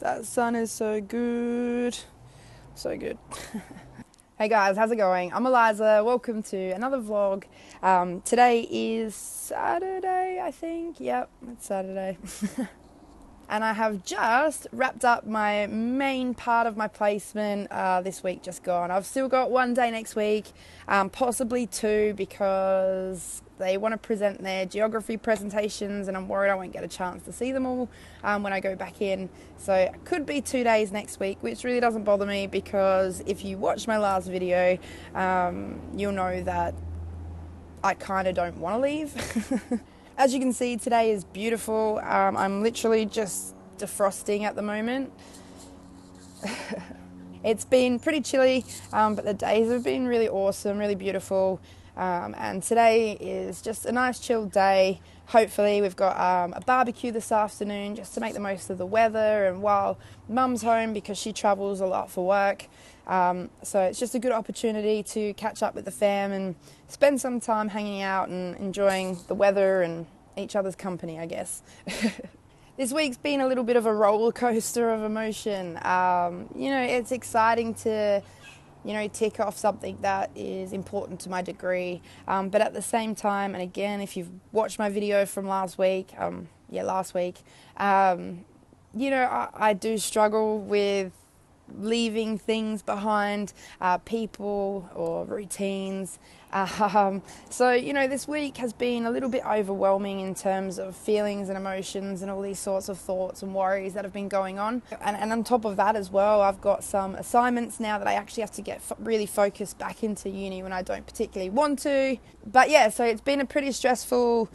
That sun is so good. So good. Hey guys, how's it going? I'm Eliza. Welcome to another vlog. Today is Saturday, I think. Yep, it's Saturday. And I have just wrapped up my main part of my placement this week just gone. I've still got one day next week, possibly two, because they want to present their geography presentations and I'm worried I won't get a chance to see them all when I go back in. So it could be 2 days next week, which really doesn't bother me because if you watch my last video, you'll know that I kind of don't want to leave. As you can see, today is beautiful. I'm literally just defrosting at the moment. It's been pretty chilly, but the days have been really awesome, really beautiful. And today is just a nice chilled day. Hopefully we've got a barbecue this afternoon just to make the most of the weather, and while Mum's home because she travels a lot for work. So it's just a good opportunity to catch up with the fam and spend some time hanging out and enjoying the weather and each other's company, I guess. This week's been a little bit of a roller coaster of emotion. It's exciting to, tick off something that is important to my degree. But at the same time, and again, if you've watched my video from last week, I do struggle with leaving things behind, people or routines. This week has been a little bit overwhelming in terms of feelings and emotions and all these sorts of thoughts and worries that have been going on. And on top of that as well, I've got some assignments now that I actually have to get really focused back into uni when I don't particularly want to. But yeah, so it's been a pretty stressful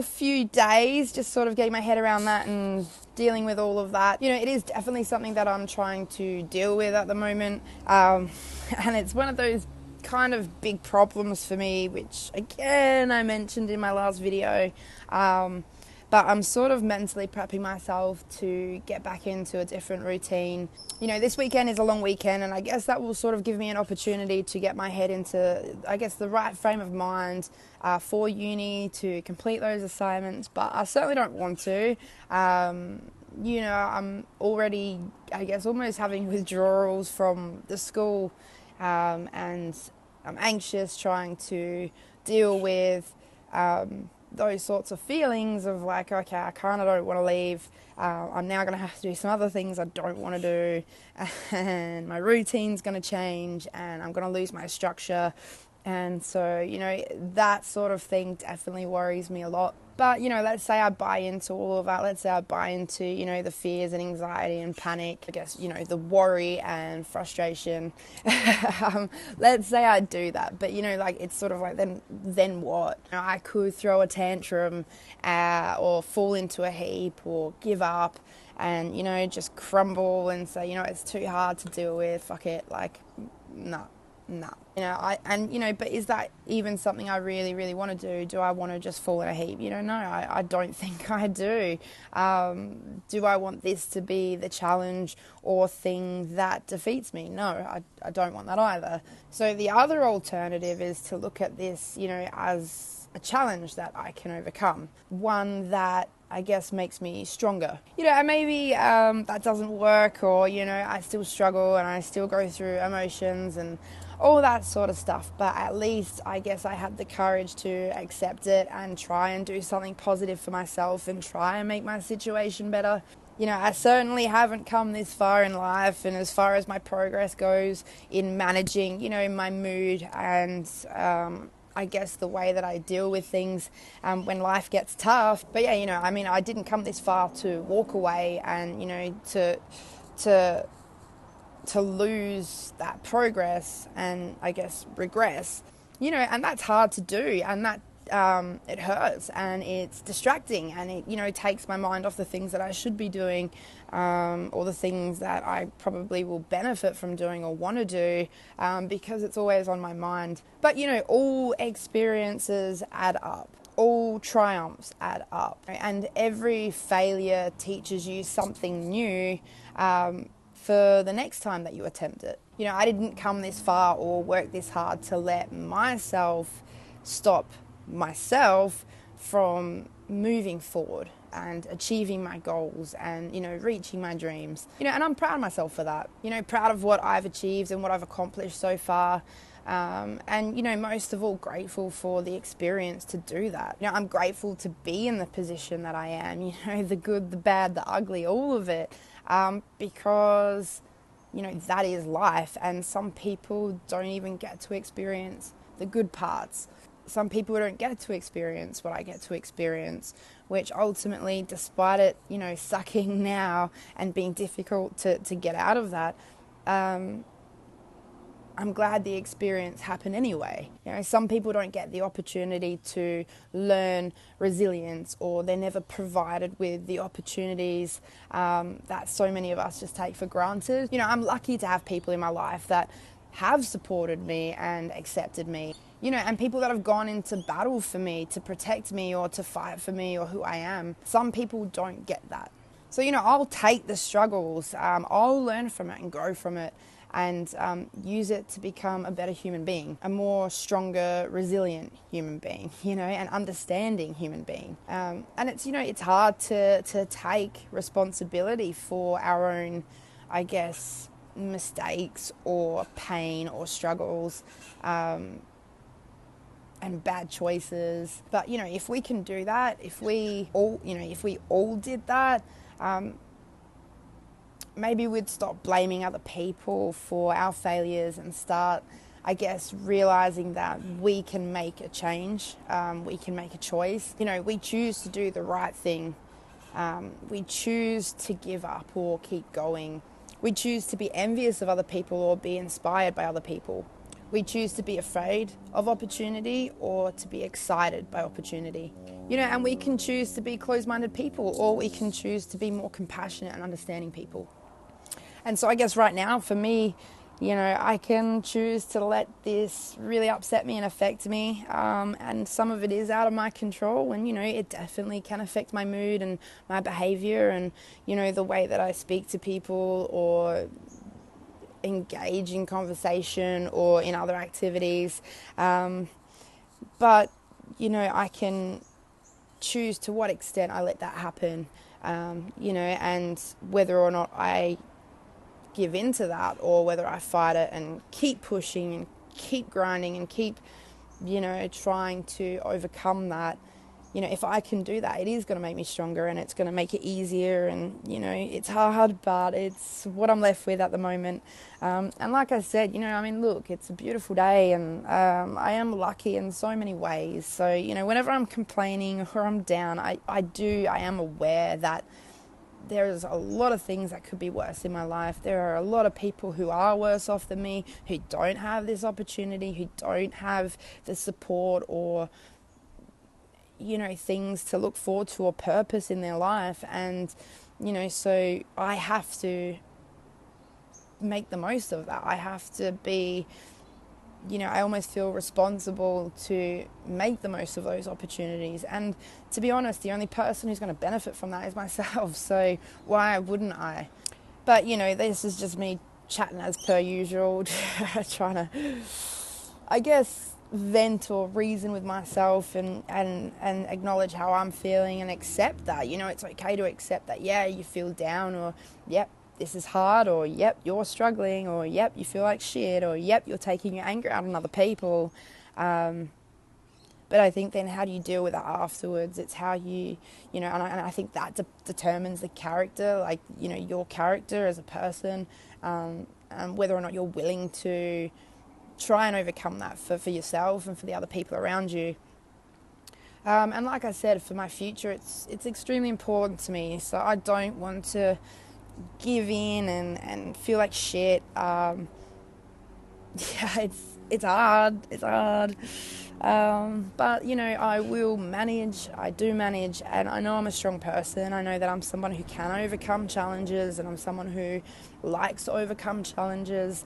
few days, just sort of getting my head around that and dealing with all of that. It is definitely something that I'm trying to deal with at the moment. And it's one of those kind of big problems for me, which again, I mentioned in my last video. But I'm sort of mentally prepping myself to get back into a different routine. This weekend is a long weekend, and I guess that will sort of give me an opportunity to get my head into, the right frame of mind for uni to complete those assignments. But I certainly don't want to. I'm already, almost having withdrawals from the school, and I'm anxious trying to deal with those sorts of feelings of like, okay, I kind of don't want to leave. I'm now going to have to do some other things I don't want to do, and my routine's going to change, and I'm going to lose my structure. And so, that sort of thing definitely worries me a lot. But, let's say I buy into all of that. Let's say I buy into, the fears and anxiety and panic. I guess, the worry and frustration. Let's say I do that. But, it's sort of like, then what? I could throw a tantrum or fall into a heap or give up and, just crumble and say, it's too hard to deal with. Fuck it. No. But is that even something I really, really want to do? Do I want to just fall in a heap? No, I don't think I do. Do I want this to be the challenge or thing that defeats me? No, I don't want that either. So the other alternative is to look at this, as a challenge that I can overcome. One that I guess makes me stronger. And maybe that doesn't work, or, I still struggle and I still go through emotions and all that sort of stuff. But at least I guess I had the courage to accept it and try and do something positive for myself and try and make my situation better. I certainly haven't come this far in life, and as far as my progress goes in managing, my mood and I guess the way that I deal with things when life gets tough. But yeah, I didn't come this far to walk away and, to lose that progress and I guess regress, and that's hard to do, and that it hurts and it's distracting, and it takes my mind off the things that I should be doing, or the things that I probably will benefit from doing or want to do, because it's always on my mind. But all experiences add up. All triumphs add up, and every failure teaches you something new for the next time that you attempt it. I didn't come this far or work this hard to let myself stop myself from moving forward. and achieving my goals and, reaching my dreams. And I'm proud of myself for that. Proud of what I've achieved and what I've accomplished so far. And most of all, grateful for the experience to do that. I'm grateful to be in the position that I am, the good, the bad, the ugly, all of it, because that is life, and some people don't even get to experience the good parts. Some people don't get to experience what I get to experience, which ultimately, despite it, sucking now and being difficult to get out of that, I'm glad the experience happened anyway. Some people don't get the opportunity to learn resilience, or they're never provided with the opportunities that so many of us just take for granted. I'm lucky to have people in my life that have supported me and accepted me, and people that have gone into battle for me, to protect me or to fight for me or who I am. Some people don't get that. So, I'll take the struggles, I'll learn from it and grow from it, and use it to become a better human being, a more stronger, resilient human being, an understanding human being. And it's hard to take responsibility for our own, I guess, mistakes or pain or struggles and bad choices. But, if we can do that, if we all did that, maybe we'd stop blaming other people for our failures and start, I guess, realizing that we can make a change. We can make a choice. We choose to do the right thing. We choose to give up or keep going. We choose to be envious of other people or be inspired by other people. We choose to be afraid of opportunity or to be excited by opportunity. And we can choose to be closed-minded people, or we can choose to be more compassionate and understanding people. And so I guess right now for me, I can choose to let this really upset me and affect me. And some of it is out of my control, and, it definitely can affect my mood and my behavior and, the way that I speak to people or engage in conversation or in other activities. But, I can choose to what extent I let that happen, and whether or not I give into that, or whether I fight it and keep pushing and keep grinding and keep, trying to overcome that. If I can do that, it is going to make me stronger, and it's going to make it easier. And, it's hard, but it's what I'm left with at the moment. And like I said, look, it's a beautiful day, and I am lucky in so many ways. So, whenever I'm complaining or I'm down, I am aware that there's a lot of things that could be worse in my life. There are a lot of people who are worse off than me, who don't have this opportunity, who don't have the support or, things to look forward to or purpose in their life. And, so I have to make the most of that. I have to be, I almost feel responsible to make the most of those opportunities. And to be honest, the only person who's going to benefit from that is myself. So why wouldn't I? But, this is just me chatting as per usual, trying to, I guess, vent or reason with myself and acknowledge how I'm feeling and accept that. It's okay to accept that, yeah, you feel down, or, yep, this is hard, or yep, you're struggling, or yep, you feel like shit, or yep, you're taking your anger out on other people. But I think then how do you deal with it afterwards? It's how you, and I think that determines the character, like, your character as a person, and whether or not you're willing to try and overcome that for yourself and for the other people around you. And like I said, for my future, it's extremely important to me. So I don't want to give in and feel like shit. Yeah, it's hard. But, I will manage. I do manage, and I know I'm a strong person. I know that I'm someone who can overcome challenges, and I'm someone who likes to overcome challenges.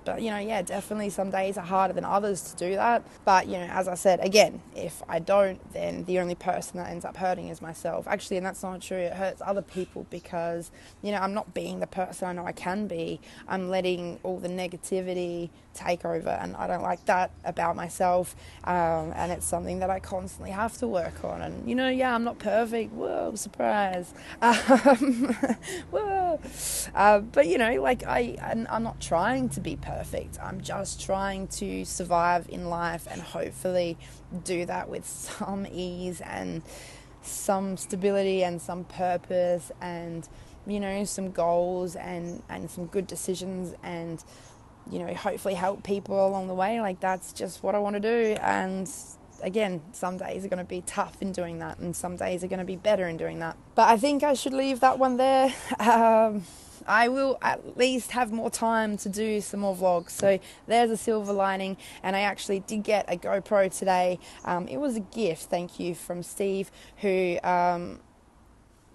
But, yeah, definitely some days are harder than others to do that. But, as I said, again, if I don't, then the only person that ends up hurting is myself. Actually, and that's not true. It hurts other people because, I'm not being the person I know I can be. I'm letting all the negativity take over, and I don't like that about myself. And it's something that I constantly have to work on. And, I'm not perfect. Whoa, surprise. Whoa. But, I'm not trying to be perfect. I'm just trying to survive in life and hopefully do that with some ease and some stability and some purpose and, some goals and some good decisions and, hopefully help people along the way. Like, that's just what I want to do. And again, some days are going to be tough in doing that and some days are going to be better in doing that. But I think I should leave that one there. I will at least have more time to do some more vlogs. So there's a silver lining, and I actually did get a GoPro today. It was a gift, thank you, from Steve, who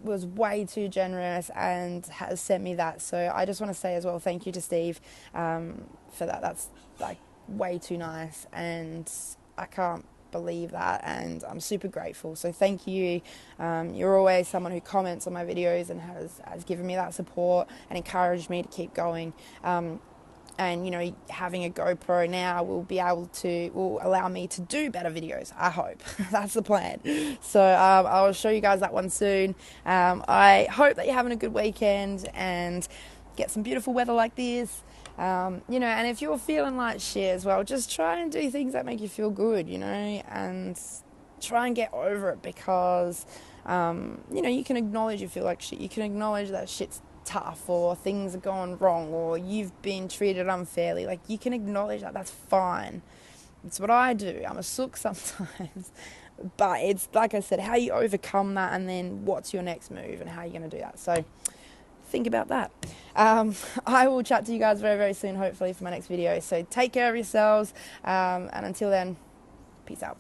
was way too generous and has sent me that. So I just want to say as well, thank you to Steve for that. That's like way too nice, and I can't believe that, and I'm super grateful. So thank you. You're always someone who comments on my videos and has given me that support and encouraged me to keep going. And having a GoPro now will allow me to do better videos, I hope. That's the plan. So I'll show you guys that one soon. I hope that you're having a good weekend and get some beautiful weather like this. And if you're feeling like shit as well, just try and do things that make you feel good, and try and get over it because, you can acknowledge you feel like shit. You can acknowledge that shit's tough or things are going wrong or you've been treated unfairly. Like, you can acknowledge that. That's fine. It's what I do. I'm a sook sometimes. But it's, like I said, how you overcome that and then what's your next move and how you're going to do that. So think about that. I will chat to you guys very, very soon, hopefully, for my next video. So take care of yourselves, and until then, peace out.